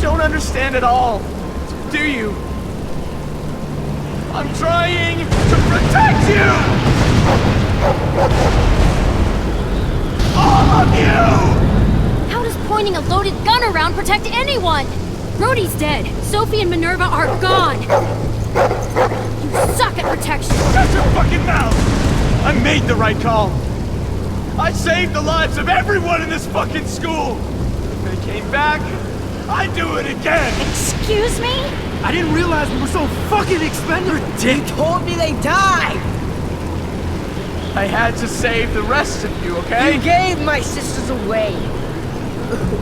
don't understand at all, do you? I'm trying to protect you! All of you! How does pointing a loaded gun around protect anyone? Brody's dead. Sophie and Minerva are gone. You suck at protection. Shut your fucking mouth! I made the right call. I saved the lives of everyone in this fucking school. If they came back, I'd do it again. Excuse me? I didn't realize we were so fucking expendable. You told me they died! I had to save the rest of you, okay? You gave my sisters away.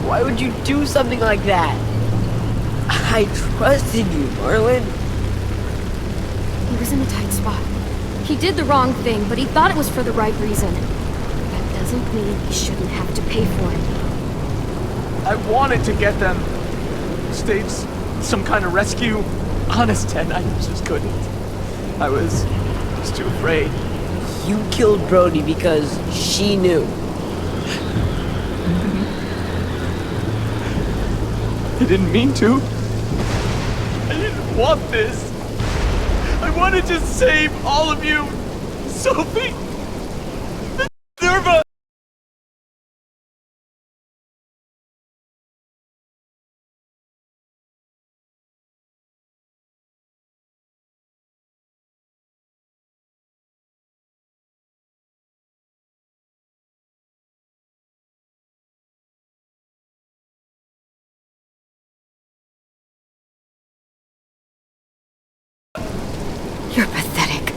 Why would you do something like that? I trusted you, Marlon. He was in a tight spot. He did the wrong thing, but he thought it was for the right reason. That doesn't mean he shouldn't have to pay for it. I wanted to get them. Stage some kind of rescue. Honest, Ted, I just couldn't. I was just too afraid. You killed Brody because she knew. I didn't mean to. I didn't want this. I wanted to save all of you. Sophie, Minerva. You're pathetic.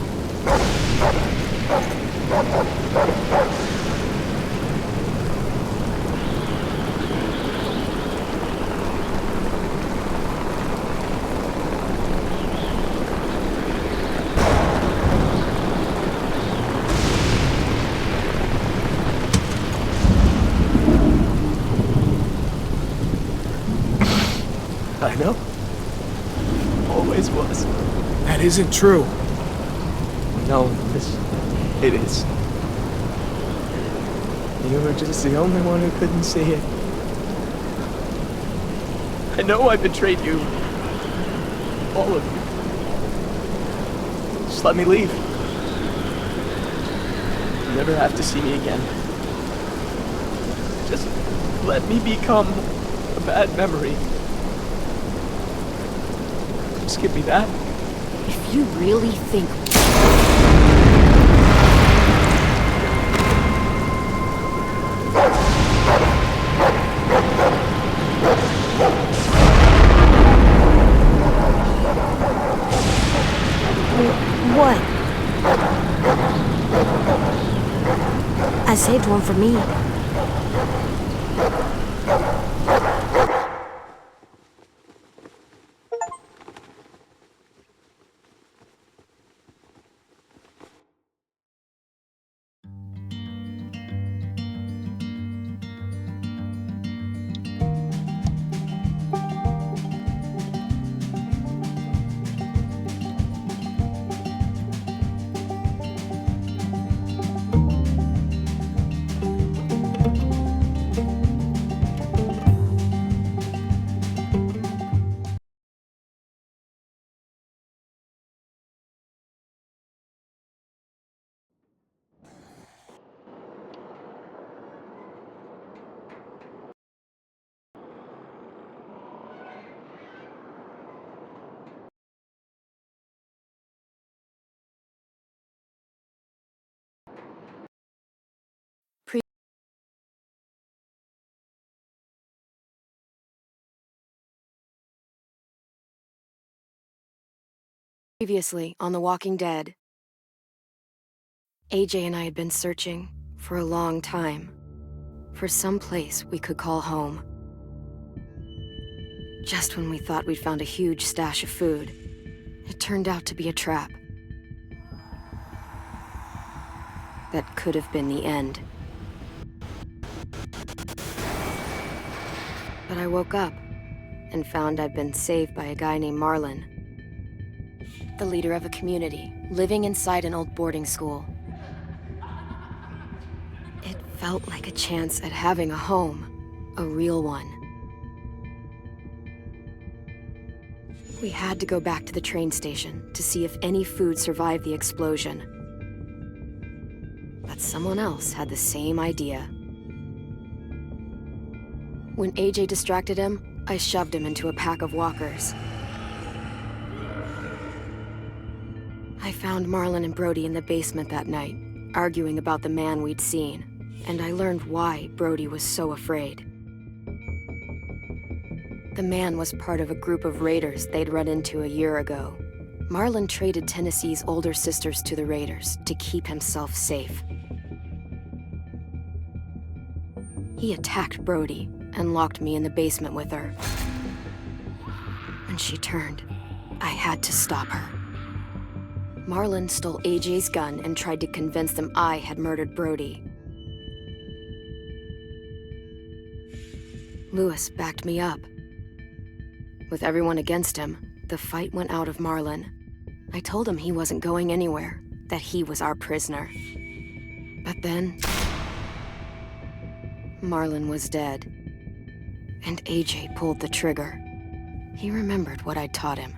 I know. Always was. That isn't true. No, it is. You were just the only one who couldn't see it. I know I betrayed you. All of you. Just let me leave. You'll never have to see me again. Just let me become a bad memory. Just give me that. If you really think... What? I saved one for me. Previously on The Walking Dead, AJ and I had been searching for a long time for some place we could call home. Just when we thought we'd found a huge stash of food, it turned out to be a trap. That could have been the end. But I woke up and found I'd been saved by a guy named Marlon, the leader of a community, living inside an old boarding school. It felt like a chance at having a home, a real one. We had to go back to the train station to see if any food survived the explosion. But someone else had the same idea. When AJ distracted him, I shoved him into a pack of walkers. I found Marlon and Brody in the basement that night, arguing about the man we'd seen, and I learned why Brody was so afraid. The man was part of a group of raiders they'd run into a year ago. Marlon traded Tennessee's older sisters to the raiders to keep himself safe. He attacked Brody and locked me in the basement with her. When she turned, I had to stop her. Marlon stole AJ's gun and tried to convince them I had murdered Brody. Lewis backed me up. With everyone against him, the fight went out of Marlon. I told him he wasn't going anywhere, that he was our prisoner. But then, Marlon was dead, and AJ pulled the trigger. He remembered what I'd taught him.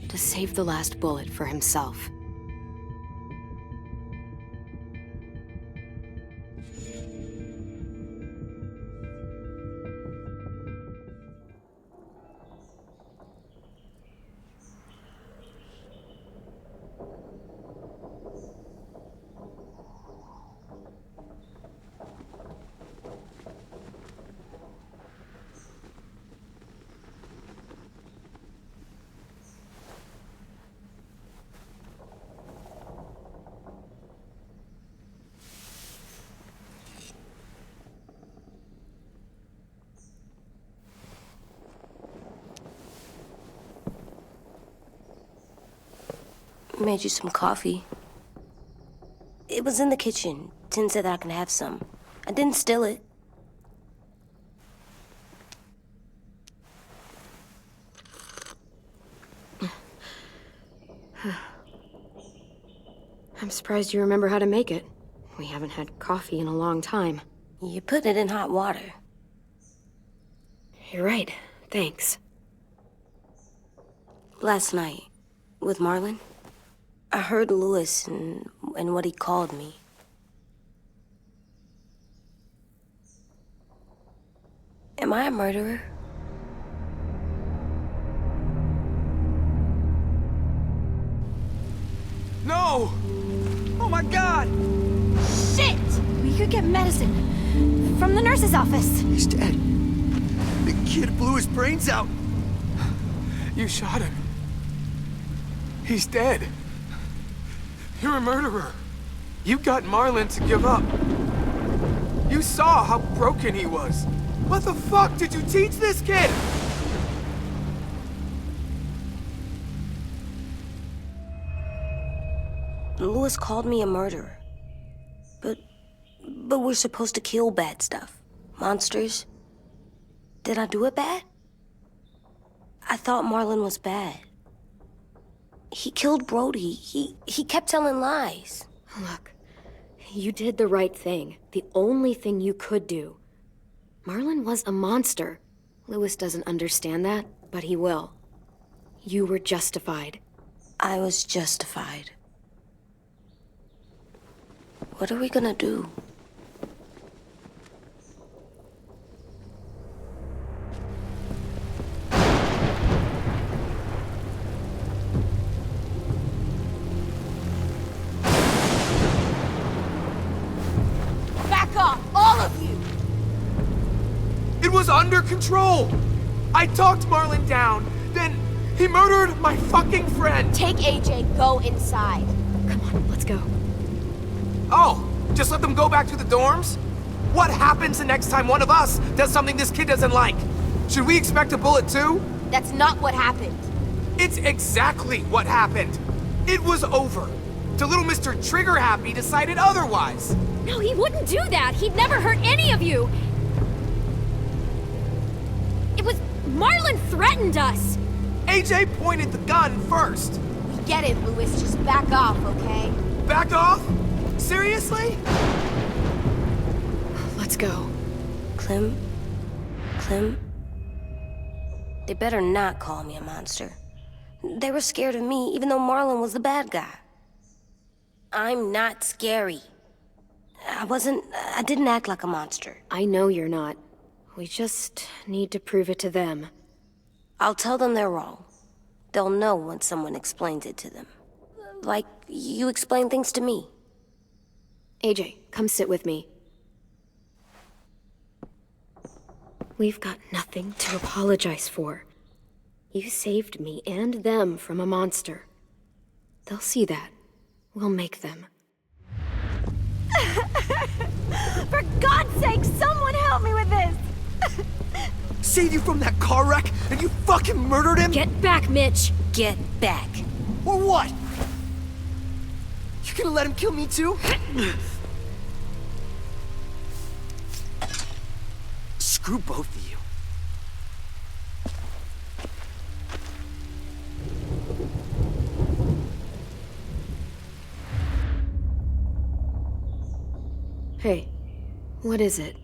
To save the last bullet for himself. Made you some coffee. It was in the kitchen. Tin said that I can have some. I didn't steal it. I'm surprised you remember how to make it. We haven't had coffee in a long time. You put it in hot water. You're right. Thanks. Last night, with Marlon, I heard Lewis and what he called me. Am I a murderer? No! Oh my god! Shit! We could get medicine from the nurse's office. He's dead. The kid blew his brains out. You shot him. He's dead. You're a murderer. You got Marlon to give up. You saw how broken he was. What the fuck did you teach this kid? Lewis called me a murderer. But we're supposed to kill bad stuff. Monsters. Did I do it bad? I thought Marlon was bad. He killed Brody. He kept telling lies. Look, you did the right thing. The only thing you could do. Marlon was a monster. Lewis doesn't understand that, but he will. You were justified. I was justified. What are we gonna do? Back off, all of you! It was under control. I talked Marlon down. Then he murdered my fucking friend. Take AJ, go inside. Come on, let's go. Oh, just let them go back to the dorms? What happens the next time one of us does something this kid doesn't like? Should we expect a bullet too? That's not what happened. It's exactly what happened. It was over. Till little Mr. Trigger Happy decided otherwise. No, he wouldn't do that. He'd never hurt any of you. It was... Marlon threatened us. AJ pointed the gun first. We get it, Lewis. Just back off, okay? Back off? Seriously? Let's go. Clem? They better not call me a monster. They were scared of me, even though Marlon was the bad guy. I'm not scary. I didn't act like a monster. I know you're not. We just need to prove it to them. I'll tell them they're wrong. They'll know when someone explains it to them. Like you explain things to me. AJ, come sit with me. We've got nothing to apologize for. You saved me and them from a monster. They'll see that. We'll make them. For God's sake, someone help me with this! Saved you from that car wreck, and you fucking murdered him? Get back, Mitch! Get back. Or what? You gonna let him kill me too? Screw both of you. Hey, what is it?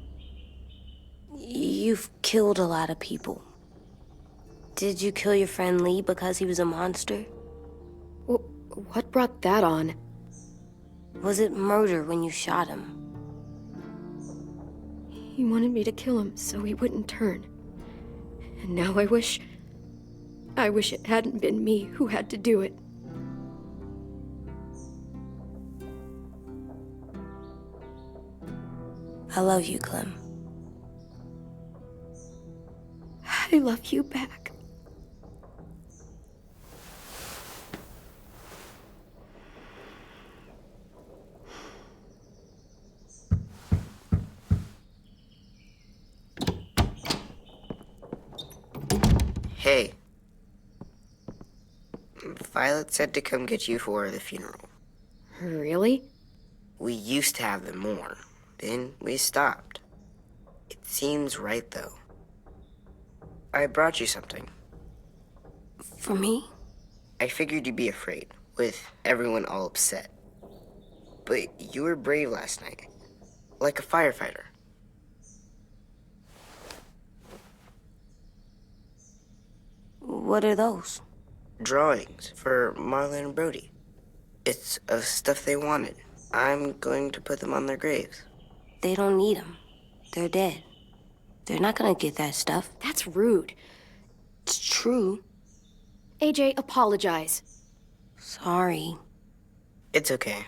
You've killed a lot of people. Did you kill your friend Lee because he was a monster? What brought that on? Was it murder when you shot him? He wanted me to kill him so he wouldn't turn. And now I wish it hadn't been me who had to do it. I love you, Clem. I love you back. Hey. Violet said to come get you for the funeral. Really? We used to have them more. Then we stopped. It seems right, though. I brought you something. For me? I figured you'd be afraid, with everyone all upset. But you were brave last night. Like a firefighter. What are those? Drawings for Marlon and Brody. It's of stuff they wanted. I'm going to put them on their graves. They don't need them. They're dead. They're not gonna get that stuff. That's rude. It's true. AJ, apologize. Sorry. It's okay.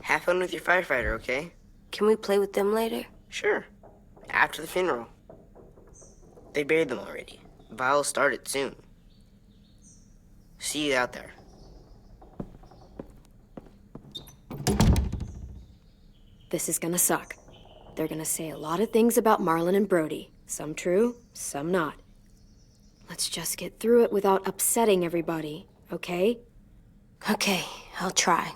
Have fun with your firefighter, okay? Can we play with them later? Sure. After the funeral. They buried them already. Vile'll start it soon. See you out there. This is gonna suck. They're gonna say a lot of things about Marlon and Brody. Some true, some not. Let's just get through it without upsetting everybody, okay? Okay, I'll try.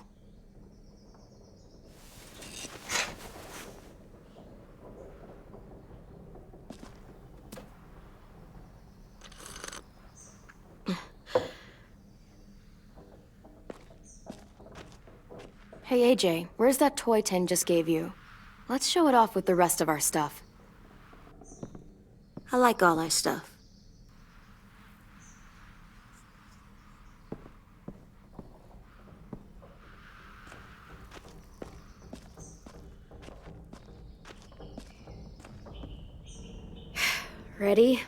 Hey AJ, where's that toy Tin just gave you? Let's show it off with the rest of our stuff. I like all our stuff. Ready?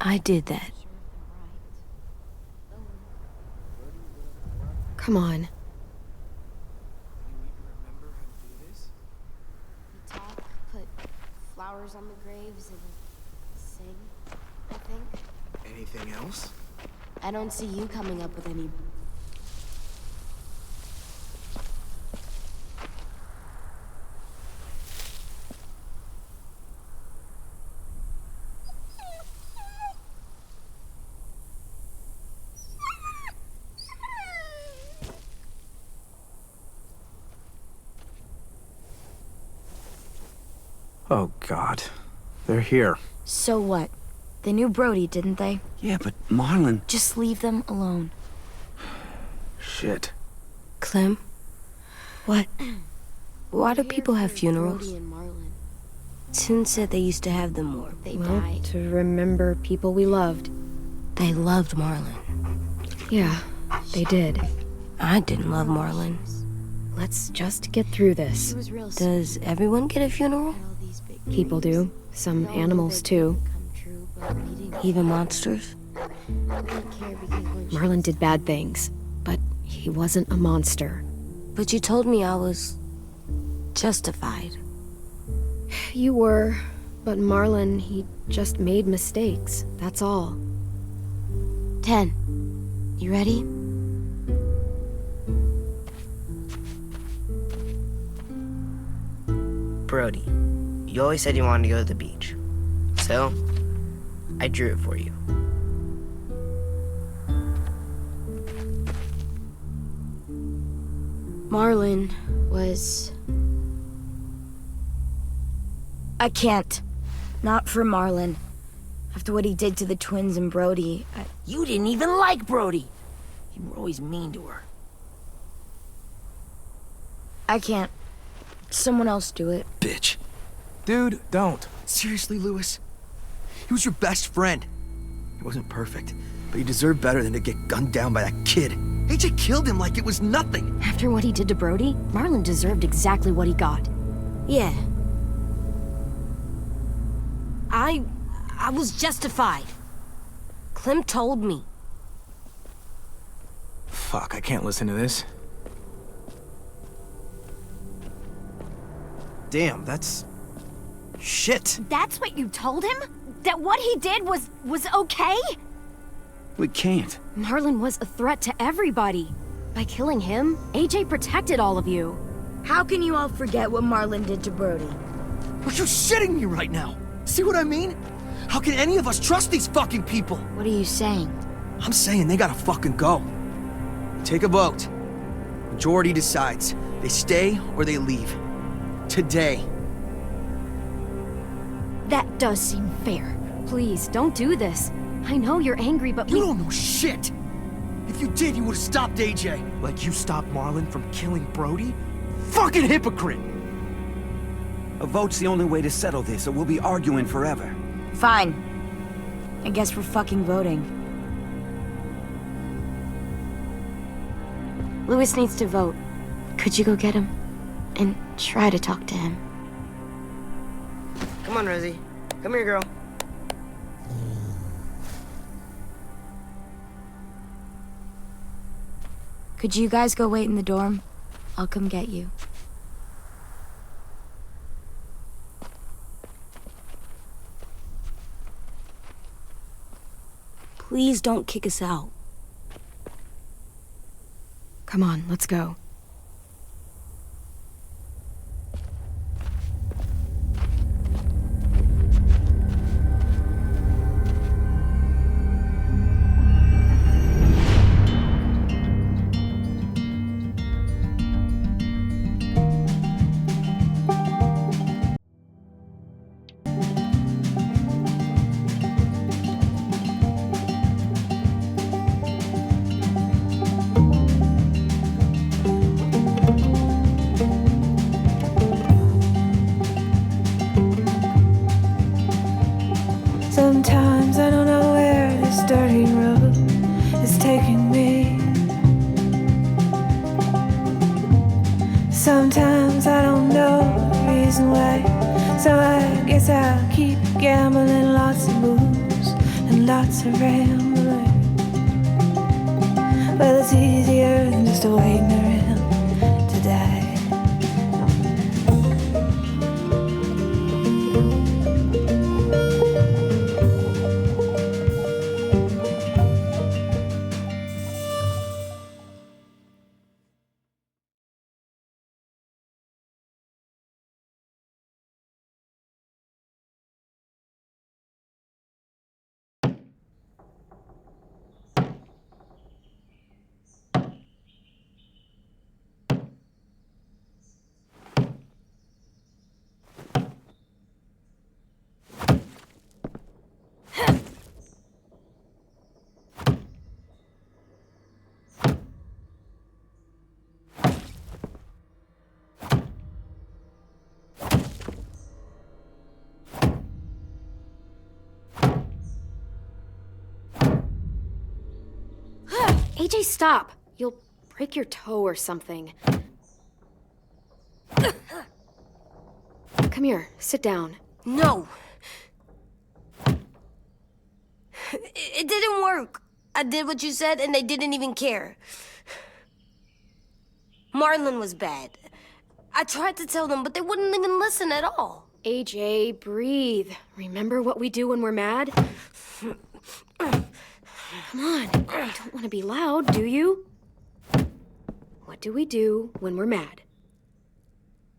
I did that. Come on. You even remember how to do this? Talk, put flowers on the graves and sing, I think. Anything else? I don't see you coming up with any... Oh, God. They're here. So what? They knew Brody, didn't they? Yeah, but Marlon... Just leave them alone. Shit. Clem? What? Why do people have funerals? Brody and Marlon. Tin said they used to have them more. They died. To remember people we loved. They loved Marlon. Yeah, they did. I didn't love Marlon. Let's just get through this. She was real Does everyone get a funeral? People do. Some animals, too. Even monsters? Marlon did bad things, but he wasn't a monster. But you told me I was... justified. You were, but Marlon, he just made mistakes. That's all. 10. You ready? Brody, you always said you wanted to go to the beach. So, I drew it for you. Marlon was... I can't. Not for Marlon. After what he did to the twins and Brody, You didn't even like Brody. You were always mean to her. I can't. Someone else do it. Bitch. Dude, don't. Seriously, Lewis? He was your best friend. He wasn't perfect, but he deserved better than to get gunned down by that kid. AJ killed him like it was nothing. After what he did to Brody, Marlon deserved exactly what he got. Yeah. I was justified. Clem told me. Fuck, I can't listen to this. Damn, that's... shit. That's what you told him? That what he did was okay? We can't. Marlon was a threat to everybody. By killing him, AJ protected all of you. How can you all forget what Marlon did to Brody? Are you shitting me right now? See what I mean? How can any of us trust these fucking people? What are you saying? I'm saying they gotta fucking go. Take a vote. Majority decides. They stay or they leave. Today. That does seem fair. Please, don't do this. I know you're angry, but You don't know shit! If you did, you would've stopped AJ. Like you stopped Marlon from killing Brody? Fucking hypocrite! A vote's the only way to settle this, or we'll be arguing forever. Fine. I guess we're fucking voting. Lewis needs to vote. Could you go get him? And try to talk to him. Come on, Rosie. Come here, girl. Could you guys go wait in the dorm? I'll come get you. Please don't kick us out. come on, let's go. Sometimes I don't know where this dirty road is taking me. Sometimes I don't know the reason why, so I guess I'll keep gambling. Lots of moves and lots of rambling. Well, it's easier than just waiting around to die. AJ, stop! You'll break your toe or something. Come here, sit down. No! It didn't work. I did what you said, and they didn't even care. Marlon was bad. I tried to tell them, but they wouldn't even listen at all. AJ, breathe. Remember what we do when we're mad? Come on, you don't want to be loud, do you? What do we do when we're mad?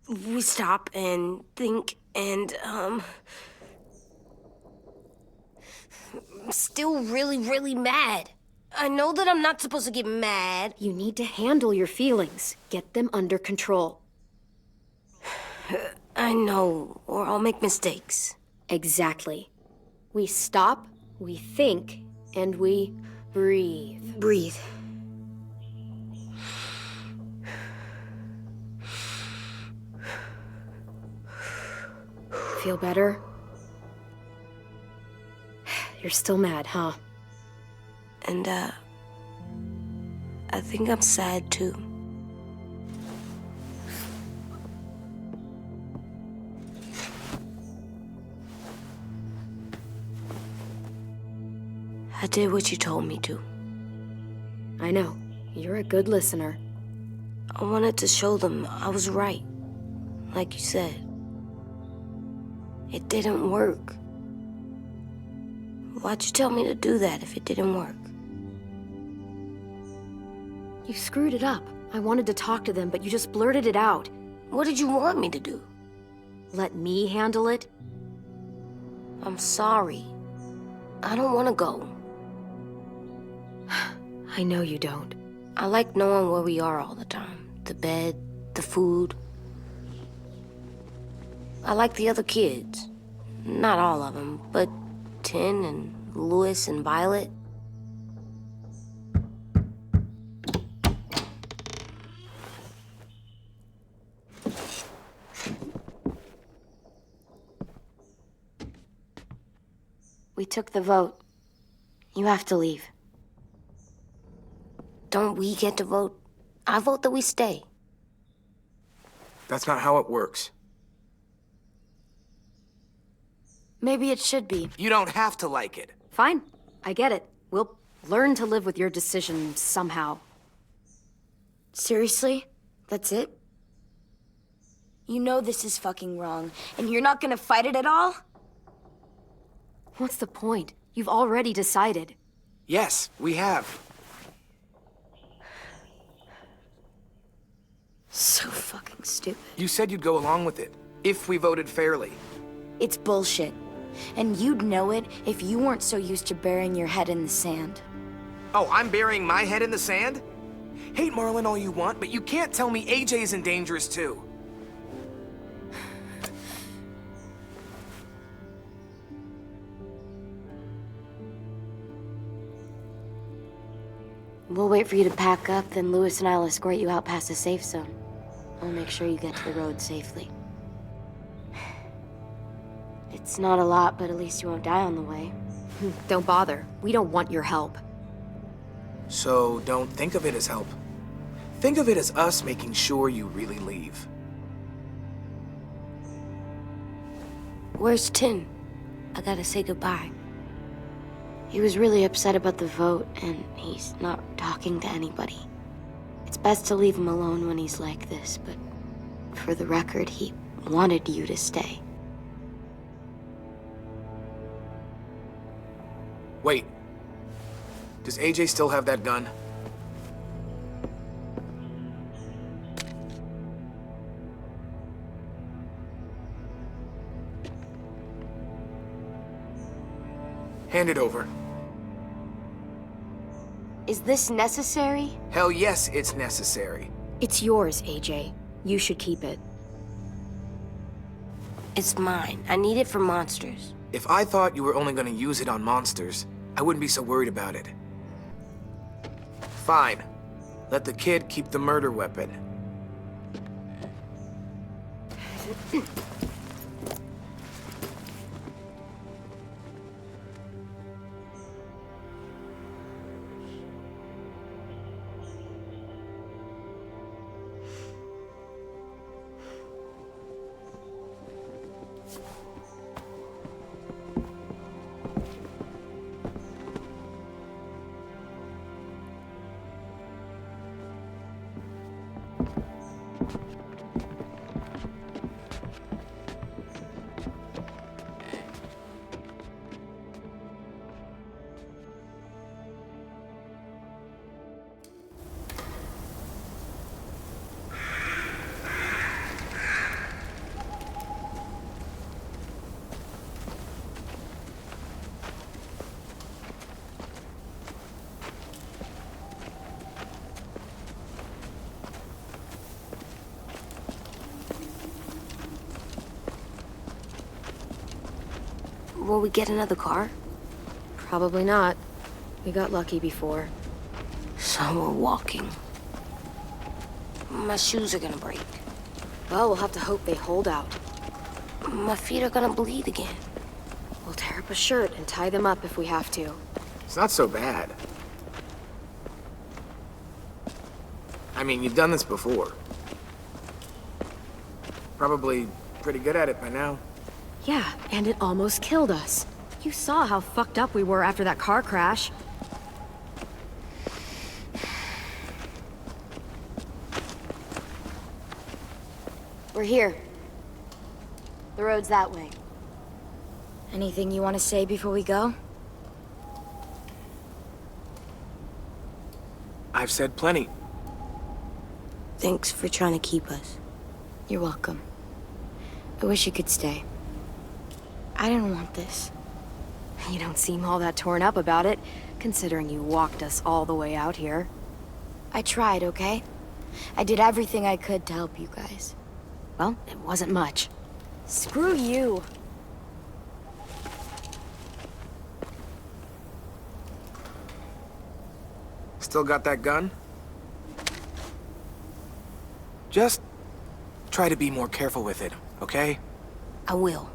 We stop and think and, I'm still really, really mad. I know that I'm not supposed to get mad. You need to handle your feelings. Get them under control. I know, or I'll make mistakes. Exactly. We stop, we think, and we breathe. Breathe. Feel better? You're still mad, huh? And, I think I'm sad, too. I did what you told me to. I know. You're a good listener. I wanted to show them I was right. Like you said. It didn't work. Why'd you tell me to do that if it didn't work? You screwed it up. I wanted to talk to them, but you just blurted it out. What did you want me to do? Let me handle it? I'm sorry. I don't want to go. I know you don't. I like knowing where we are all the time. The bed, the food. I like the other kids. Not all of them, but Tin and Louis and Violet. We took the vote. You have to leave. Don't we get to vote? I vote that we stay. That's not how it works. Maybe it should be. You don't have to like it. Fine. I get it. We'll learn to live with your decision somehow. Seriously? That's it? You know this is fucking wrong, and you're not gonna fight it at all? What's the point? You've already decided. Yes, we have. So fucking stupid. You said you'd go along with it, if we voted fairly. It's bullshit. And you'd know it if you weren't so used to burying your head in the sand. Oh, I'm burying my head in the sand? Hate Marlon all you want, but you can't tell me AJ's in dangerous too. We'll wait for you to pack up, then Louis and I'll escort you out past the safe zone. I'll make sure you get to the road safely. It's not a lot, but at least you won't die on the way. Don't bother. We don't want your help. So don't think of it as help. Think of it as us making sure you really leave. Where's Tin? I gotta say goodbye. He was really upset about the vote, and he's not talking to anybody. It's best to leave him alone when he's like this, but for the record, he wanted you to stay. Wait. Does AJ still have that gun? Hand it over. Is this necessary? Hell yes, it's necessary. It's yours, AJ. You should keep it. It's mine. I need it for monsters. If I thought you were only gonna use it on monsters, I wouldn't be so worried about it. Fine. Let the kid keep the murder weapon. Will we get another car? Probably not. We got lucky before. So we're walking. My shoes are gonna break. Well, we'll have to hope they hold out. My feet are gonna bleed again. We'll tear up a shirt and tie them up if we have to. It's not so bad. I mean, you've done this before. Probably pretty good at it by now. Yeah, and it almost killed us. You saw how fucked up we were after that car crash. We're here. The road's that way. Anything you want to say before we go? I've said plenty. Thanks for trying to keep us. You're welcome. I wish you could stay. I didn't want this. You don't seem all that torn up about it, considering you walked us all the way out here. I tried, okay? I did everything I could to help you guys. Well, it wasn't much. Screw you. Still got that gun? Just try to be more careful with it, okay? I will.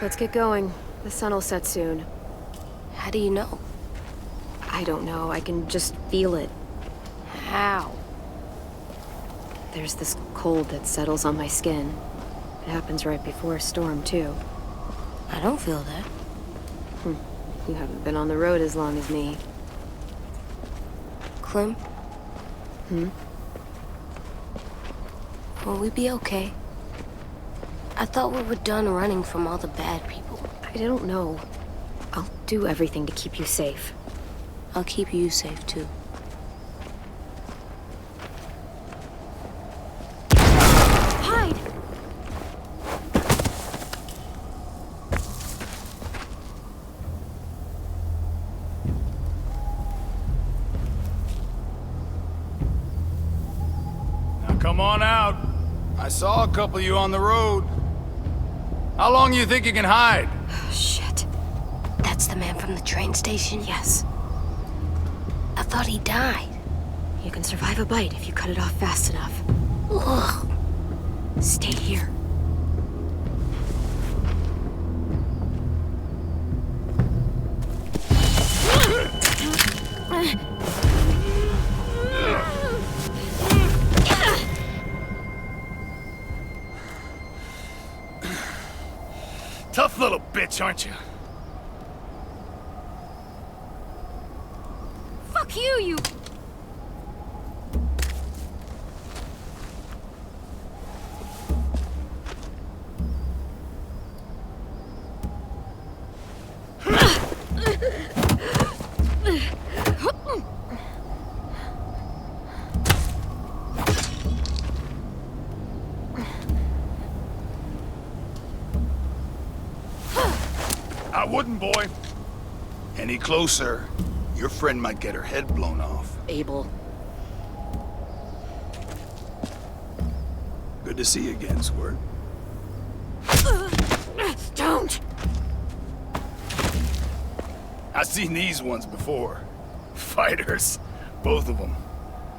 Let's get going. The sun will set soon. How do you know? I don't know. I can just feel it. How? There's this cold that settles on my skin. It happens right before a storm, too. I don't feel that. You haven't been on the road as long as me. Clem? Hmm? Will we be okay? I thought we were done running from all the bad people. I don't know. I'll do everything to keep you safe. I'll keep you safe, too. Hide! Now come on out. I saw a couple of you on the road. How long you think you can hide? Shit. That's the man from the train station? Yes. I thought he died. You can survive a bite if you cut it off fast enough. Ugh. Stay here. Tough little bitch, aren't you? Fuck you, you... I wouldn't, boy. Any closer, your friend might get her head blown off. Abel. Good to see you again, Squirt. Don't! I've seen these ones before. Fighters. Both of them.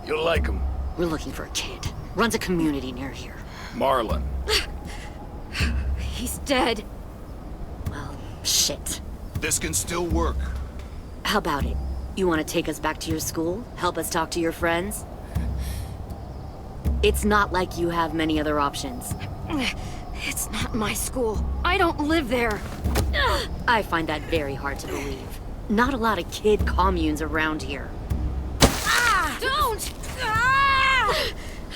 You'll like them. We're looking for a kid. Runs a community near here. Marlon. He's dead. Well, shit. This can still work. How about it? You want to take us back to your school? Help us talk to your friends? It's not like you have many other options. It's not my school. I don't live there. I find that very hard to believe. Not a lot of kid communes around here. Don't!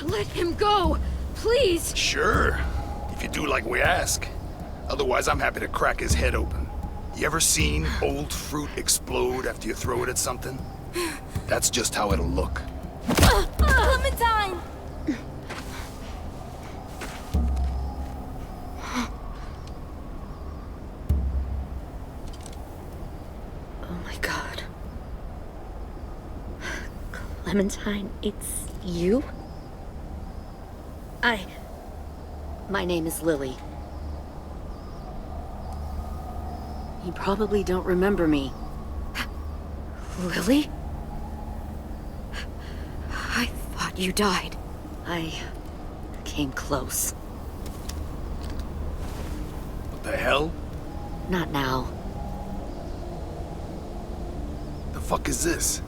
Let him go, please. Sure. If you do like we ask. Otherwise, I'm happy to crack his head open. You ever seen old fruit explode after you throw it at something? That's just how it'll look. Clementine! Oh my god. Clementine, it's you? My name is Lily. You probably don't remember me. Lily? I thought you died. I came close. What the hell? Not now. The fuck is this?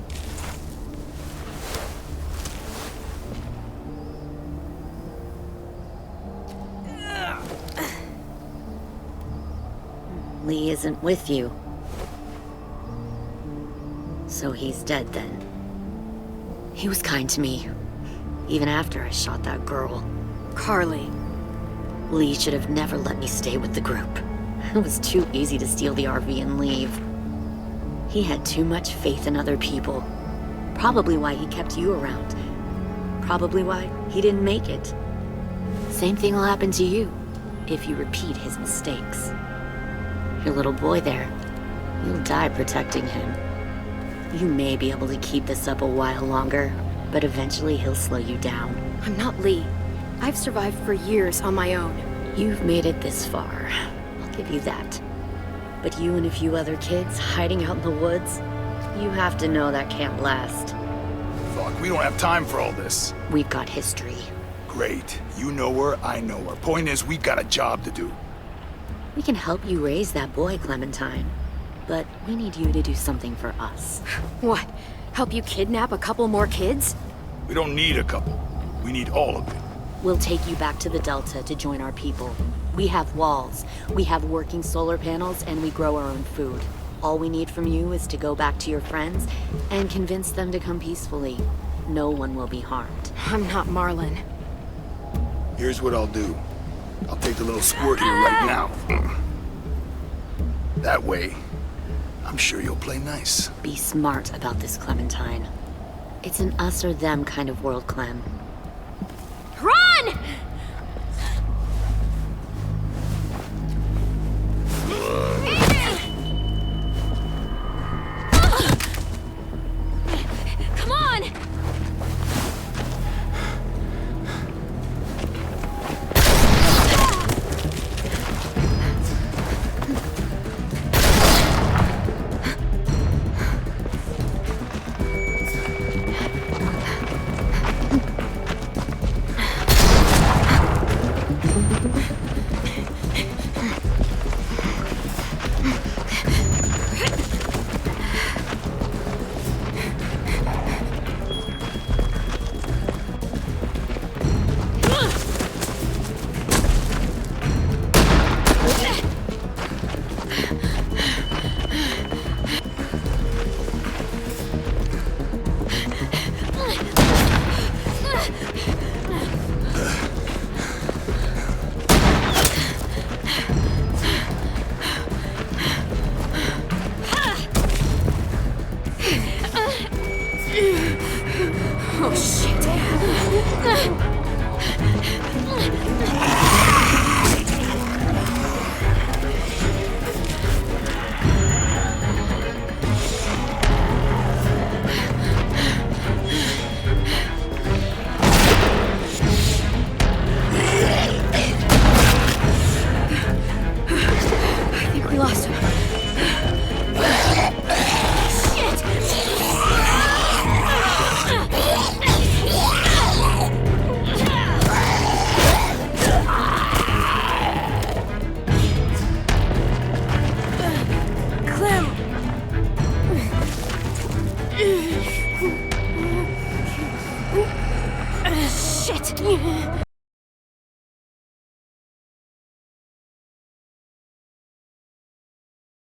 Lee isn't with you. So he's dead then. He was kind to me, even after I shot that girl. Carly. Lee should have never let me stay with the group. It was too easy to steal the RV and leave. He had too much faith in other people. Probably why he kept you around. Probably why he didn't make it. Same thing will happen to you, if you repeat his mistakes. Your little boy there, you'll die protecting him. You may be able to keep this up a while longer, but eventually he'll slow you down. I'm not Lee. I've survived for years on my own. You've made it this far. I'll give you that. But you and a few other kids hiding out in the woods, you have to know that can't last. Fuck, we don't have time for all this. We've got history. Great. You know her, I know her. Point is, we've got a job to do. We can help you raise that boy, Clementine. But we need you to do something for us. What? Help you kidnap a couple more kids? We don't need a couple. We need all of it. We'll take you back to the Delta to join our people. We have walls, we have working solar panels, and we grow our own food. All we need from you is to go back to your friends and convince them to come peacefully. No one will be harmed. I'm not Marlon. Here's what I'll do. I'll take the little squirt here right now. That way, I'm sure you'll play nice. Be smart about this, Clementine. It's an us or them kind of world, Clem. Run! Come on! Oh, shit. I think we lost him. Shit!